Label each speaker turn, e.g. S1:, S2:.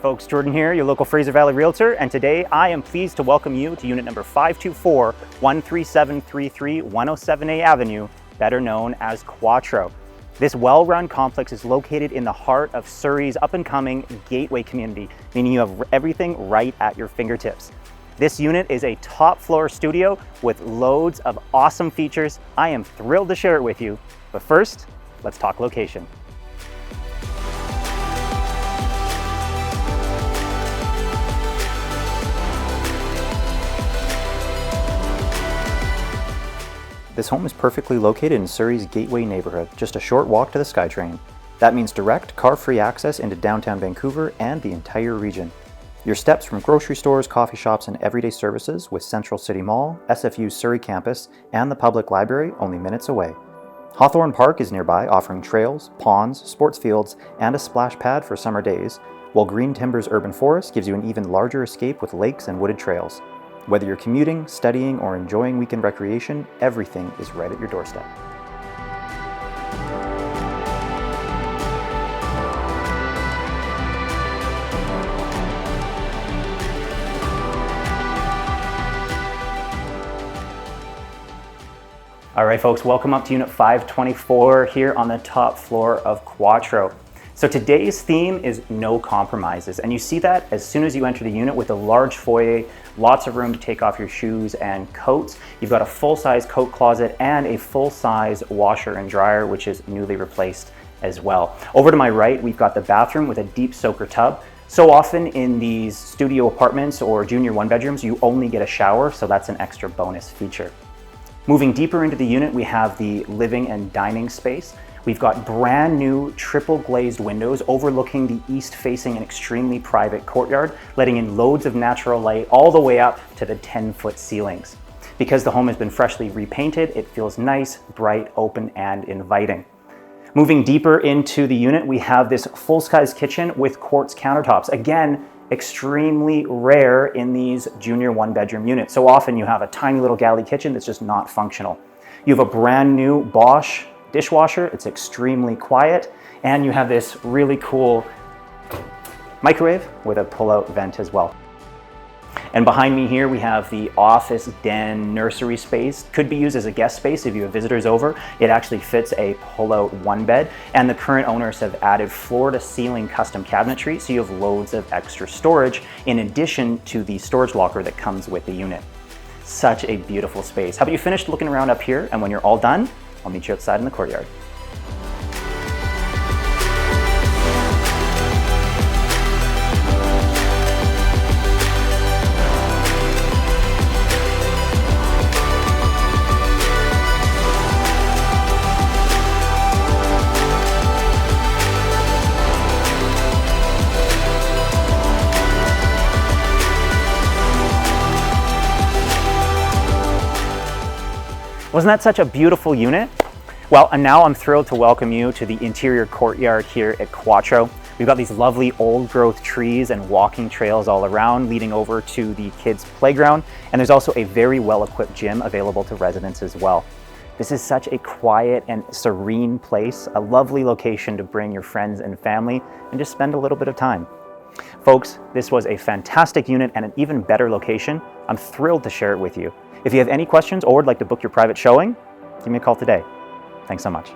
S1: folks, Jordan here, your local Fraser Valley Realtor, and today I am pleased to welcome you to unit number 524-13733 107A Avenue, better known as Quattro. This well-run complex is located in the heart of Surrey's up-and-coming gateway community, meaning you have everything right at your fingertips. This unit is a top-floor studio with loads of awesome features. I am thrilled to share it with you, but first, let's talk location. This home is perfectly located in Surrey's Gateway neighborhood, just a short walk to the SkyTrain. That means direct, car-free access into downtown Vancouver and the entire region. Your steps from grocery stores, coffee shops, and everyday services with Central City Mall, SFU's Surrey campus, and the public library only minutes away. Hawthorne Park is nearby, offering trails, ponds, sports fields, and a splash pad for summer days, while Green Timber's urban forest gives you an even larger escape with lakes and wooded trails. Whether you're commuting, studying, or enjoying weekend recreation, everything is right at your doorstep. All right, folks, welcome up to Unit 524 here on the top floor of Quattro. So today's theme is no compromises, and you see that as soon as you enter the unit with a large foyer, lots of room to take off your shoes and coats. You've got a full-size coat closet and a full-size washer and dryer, which is newly replaced as well. Over to my right, we've got the bathroom with a deep soaker tub. So often in these studio apartments or junior one-bedrooms, you only get a shower, so that's an extra bonus feature. Moving deeper into the unit, we have the living and dining space. We've got brand new triple glazed windows overlooking the east-facing and extremely private courtyard, letting in loads of natural light all the way up to the 10-foot ceilings. Because the home has been freshly repainted, it feels nice, bright, open, and inviting. Moving deeper into the unit, we have this full-size kitchen with quartz countertops. Again, extremely rare in these junior one-bedroom units. So often you have a tiny little galley kitchen that's just not functional. You have a brand new Bosch dishwasher, it's extremely quiet, and you have this really cool microwave with a pull-out vent as well. And behind me here we have the office, den, nursery space. Could be used as a guest space if you have visitors over. It actually fits a pull-out one bed, and the current owners have added floor-to-ceiling custom cabinetry, so you have loads of extra storage in addition to the storage locker that comes with the unit. Such a beautiful space. How about you finish looking around up here, and when you're all done, I'll meet you outside in the courtyard. Wasn't that such a beautiful unit? Well, and now I'm thrilled to welcome you to the interior courtyard here at Quattro. We've got these lovely old growth trees and walking trails all around leading over to the kids' playground. And there's also a very well-equipped gym available to residents as well. This is such a quiet and serene place, a lovely location to bring your friends and family and just spend a little bit of time. Folks, this was a fantastic unit and an even better location. I'm thrilled to share it with you. If you have any questions or would like to book your private showing, give me a call today. Thanks so much.